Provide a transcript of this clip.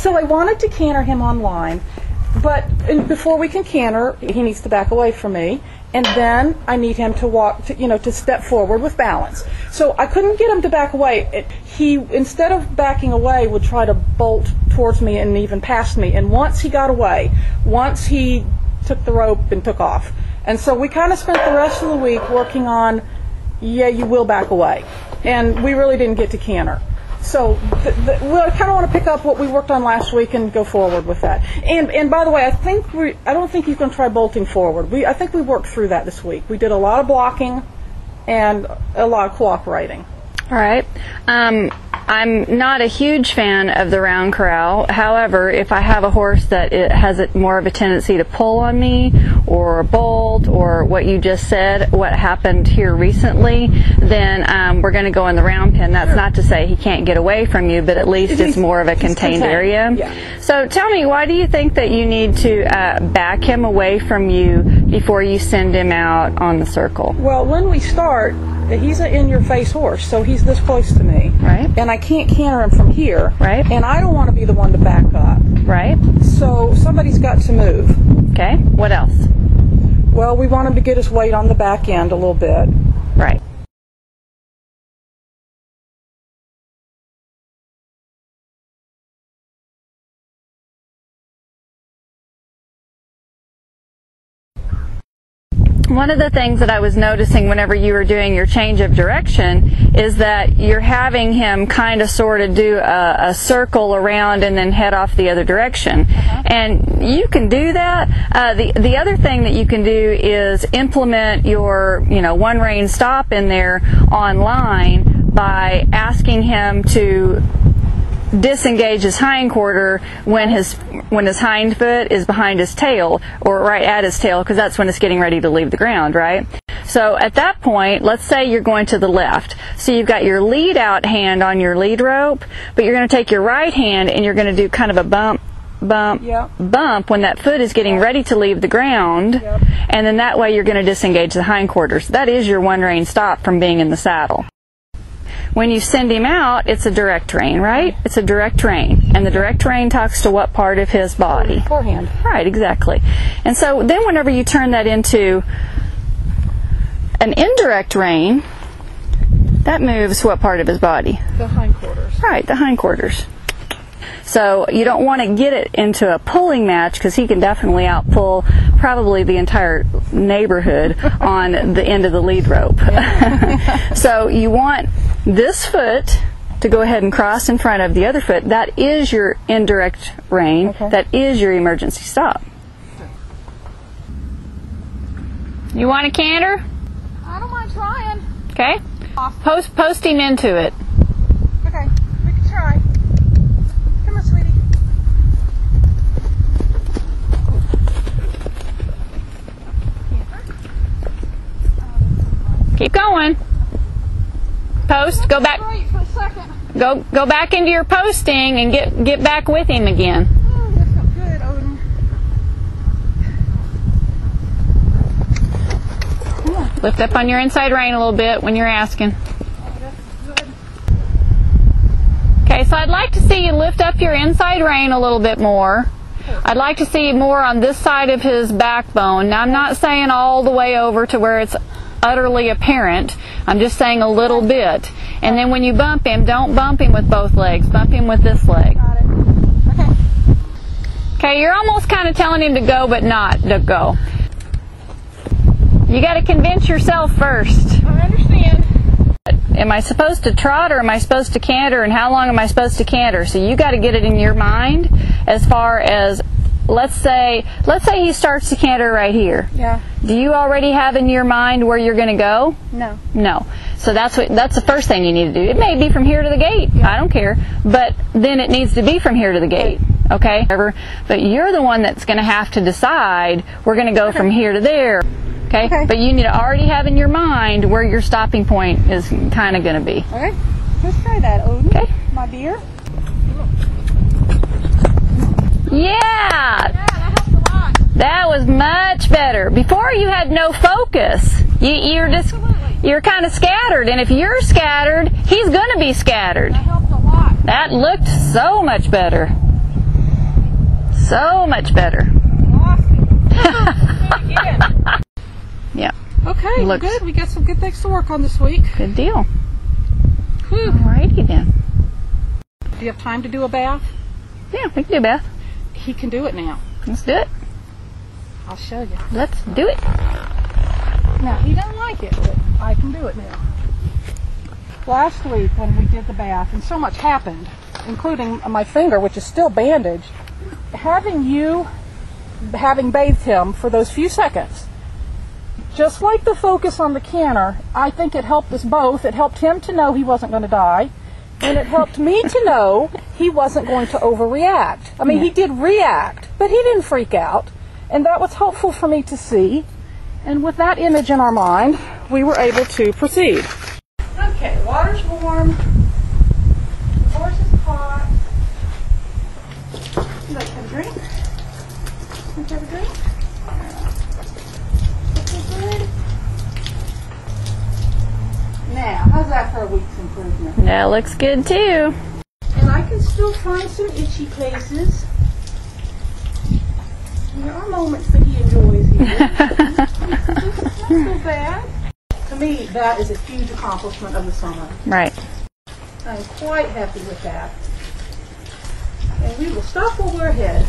So I wanted to canter him on line, but before we can canter, he needs to back away from me, and then I need him to walk, to step forward with balance. So I couldn't get him to back away. He, instead of backing away, would try to bolt towards me and even past me. And once he got away, once he took the rope and took off. And so we kind of spent the rest of the week working on, yeah, you will back away. And we really didn't get to canter. So I kind of want to pick up what we worked on last week and go forward with that. And by the way, I don't think you can try bolting forward. I think we worked through that this week. We did a lot of blocking and a lot of cooperating. All right. I'm not a huge fan of the round corral. However, if I have a horse that has more of a tendency to pull on me or bolt or what you just said, what happened here recently, then we're going to go in the round pen. That's not to say he can't get away from you, but at least it's more of a contained area. Yeah. So tell me, why do you think that you need to back him away from you before you send him out on the circle? Well, when we start, he's an in-your-face horse, so he's this close to me. Right. And I can't canter him from here. Right. And I don't want to be the one to back up. Right. So somebody's got to move. Okay. What else? Well, we want him to get his weight on the back end a little bit. Right. One of the things that I was noticing whenever you were doing your change of direction is that you're having him kind of sort of do a circle around and then head off the other direction. And you can do that. The other thing that you can do is implement your one rein stop in there online by asking him to disengage his hindquarter when his hind foot is behind his tail or right at his tail, because that's when it's getting ready to leave the ground, right? So at that point, let's say you're going to the left. So you've got your lead out hand on your lead rope, but you're going to take your right hand and you're going to do kind of a bump when that foot is getting ready to leave the ground, and then that way you're going to disengage the hindquarters. That is your one rein stop from being in the saddle. When you send him out, it's a direct rein, right? It's a direct rein. And the direct rein talks to what part of his body? Forehand. Right, exactly. And so then whenever you turn that into an indirect rein, that moves what part of his body? The hindquarters. Right, the hindquarters. So you don't want to get it into a pulling match, because he can definitely outpull probably the entire neighborhood on the end of the lead rope. So you want this foot to go ahead and cross in front of the other foot. That is your indirect rein. Okay. That is your emergency stop. You want a canter? I don't mind trying. Okay. Post him into it. Okay, we can try. Come on, sweetie. Keep going. Post. Go back. Go back into your posting and get back with him again. Oh, that felt good, Odin. Lift up on your inside rein a little bit when you're asking. Oh, that's good. Okay, so I'd like to see you lift up your inside rein a little bit more. I'd like to see more on this side of his backbone. Now, I'm not saying all the way over to where it's utterly apparent. I'm just saying a little bit. And then when you bump him, don't bump him with both legs. Bump him with this leg. Got it. Okay. Okay, you're almost kind of telling him to go, but not to go. You got to convince yourself first. I understand. Am I supposed to trot or am I supposed to canter, and how long am I supposed to canter? So you got to get it in your mind as far as, let's say he starts to canter right here. Yeah. Do you already have in your mind where you're going to go? No. No. So that's the first thing you need to do. It may be from here to the gate. Yeah. I don't care. But then it needs to be from here to the gate. Okay? But you're the one that's going to have to decide, we're going to go from here to there. Okay? But you need to already have in your mind where your stopping point is kind of going to be. Okay. Let's try that, Odin. Okay. My dear. Yeah! That helped a lot. That was much better. Before you had no focus. You're kind of scattered, and if you're scattered, he's going to be scattered. That helped a lot. That looked so much better. So much better. Yeah. Okay, Looks- good. We got some good things to work on this week. Good deal. Whew. Alrighty then. Do you have time to do a bath? Yeah, we can do a bath. He can do it now. Let's do it. I'll show you. Let's do it. Now, he doesn't like it, but I can do it now. Last week when we did the bath, and so much happened, including my finger, which is still bandaged, having bathed him for those few seconds, just like the focus on the canner, I think it helped us both. It helped him to know he wasn't going to die, and it helped me to know he wasn't going to overreact. I mean, he did react, but he didn't freak out, and that was helpful for me to see. And with that image in our mind, we were able to proceed. Okay, water's warm. The horse is hot. Would you like to have a drink? Want to have a drink? Okay, good. Now, how's that for a week's improvement? That looks good too. And I can still find some itchy places. There are moments that he enjoys here. Not so bad. To me, that is a huge accomplishment of the summer. Right. I'm quite happy with that. And we will stop while we're ahead.